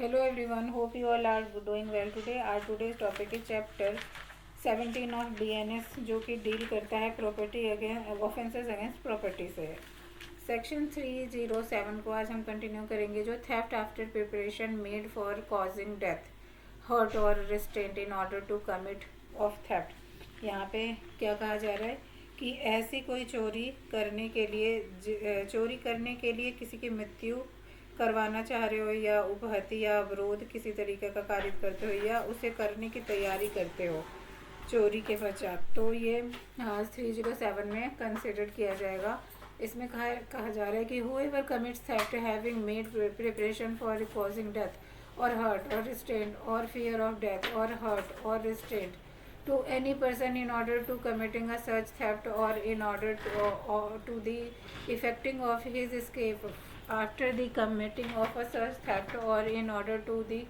Hello everyone, hope you all are doing well today. Our today's topic is chapter 17 of BNS जो कि deal करता है property against offences against property से। Section 307 को आज हम कंटिन्यू करेंगे जो theft after preparation made for causing death, hurt और restraint in order to commit of theft. यहाँ पे क्या कहा जा रहा है कि ऐसी कोई चोरी करने के लिए किसी की मृत्यु करवाना चाह रहे हो या उपहति या अवरोध किसी तरीके का कार्य करते हो या उसे करने की तैयारी करते हो चोरी के पश्चात, तो ये 307 में कंसिडर किया जाएगा। इसमें कहा जा रहा है कि whoever commits theft having made preparation for causing death or hurt or restraint or fear of death or hurt or restraint to any person in order to committing a such theft or in order to the effecting of his escape after the committing of a such theft or in order to the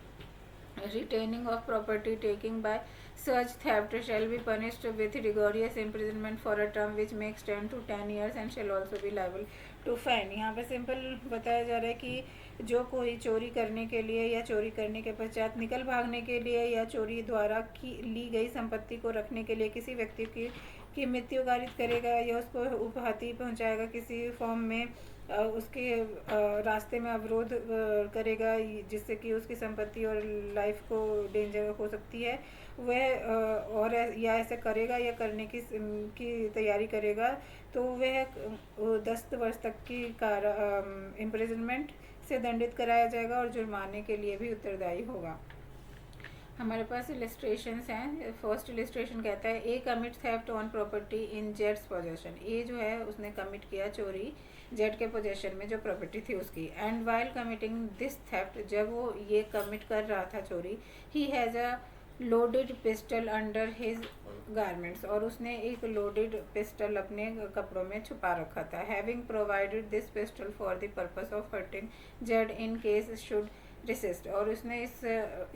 retaining of property taken by such theft shall be punished with rigorous imprisonment for a term which may extend to 10 years and shall also be liable to fine। यहाँ पे simple बताया जा रहा है कि जो कोई चोरी करने के लिए या चोरी करने के पश्चात निकल भागने के लिए या चोरी द्वारा की ली गई संपत्ति को रखने के लिए किसी व्यक्ति की मृत्यु कारित करेगा या उसको उपहति पहुंचाएगा किसी फॉर्म में, उसके रास्ते में अवरोध करेगा जिससे कि उसकी संपत्ति और लाइफ को डेंजर हो सकती है, वह और या ऐसे करेगा या करने की तैयारी करेगा तो वह 10 वर्ष तक की इम्प्रिजनमेंट से दंडित कराया जाएगा और जुर्माने के लिए भी उत्तरदायी होगा। हमारे पास इलिस्ट्रेशंस हैं। फर्स्ट इलिस्ट्रेशन कहता है A commit theft on property in जेड्स पोजेशन। ए जो है उसने कमिट किया चोरी जेड के पोजेशन में जो प्रॉपर्टी थी उसकी। And while committing this theft, जब वो ये कमिट कर रहा था चोरी, he has a loaded pistol under his garments, और उसने एक लोडेड पिस्टल अपने कपड़ों में छुपा रखा था। Having provided this pistol for the purpose of hurting Z in case should resist, और उसने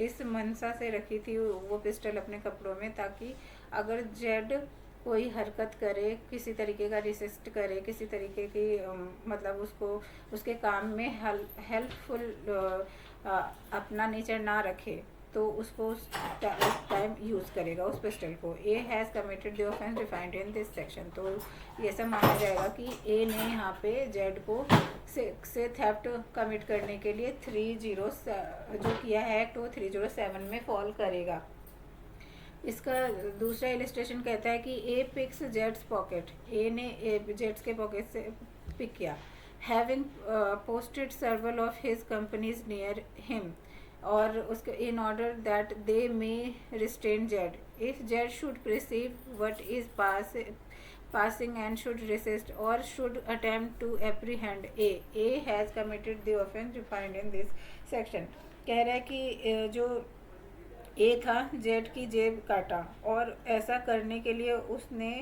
इस मनसा से रखी थी वो पिस्टल अपने कपड़ों में ताकि अगर जेड कोई हरकत करे, किसी तरीके का रिसिस्ट करे, किसी तरीके की मतलब उसको उसके काम में हेल्पफुल अपना नेचर ना रखे तो उसको उस टाइम यूज़ करेगा उस पिस्टल को। A has committed the offence defined in this section, तो ये सब माना जाएगा कि ए ने यहाँ पे जेड को से थेफ्ट कमिट करने के लिए 30 जो किया है तो 307 में फॉल करेगा। इसका दूसरा इलिस्ट्रेशन कहता है कि ए पिक्स जेड्स पॉकेट, ए ने जेड्स के पॉकेट से पिक किया। Having posted सर्वल of his companies near him, और उसके in order that they may restrain Z if Z should perceive what is passing and should resist or should attempt to apprehend A has committed the offense defined in this section। कह रहा है कि जो ए था Z की जेब काटा और ऐसा करने के लिए उसने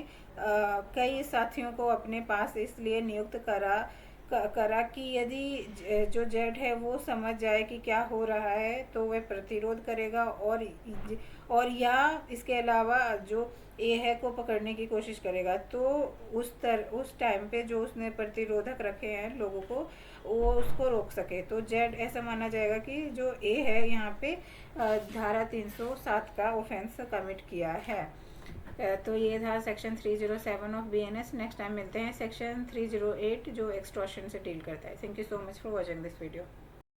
कई साथियों को अपने पास इसलिए नियुक्त करा कि यदि जो जेड है वो समझ जाए कि क्या हो रहा है तो वह प्रतिरोध करेगा और या इसके अलावा जो ए है को पकड़ने की कोशिश करेगा। तो उस टाइम पे जो उसने प्रतिरोधक रखे हैं लोगों को वो उसको रोक सके, तो जेड ऐसा माना जाएगा कि जो ए है यहाँ पे धारा 307 का ऑफेंस कमिट किया है। तो ये था section 307 of BNS। Next time मिलते हैं सेक्शन 308 जो एक्सटॉर्शन से डील करता है। Thank you so much for watching this video.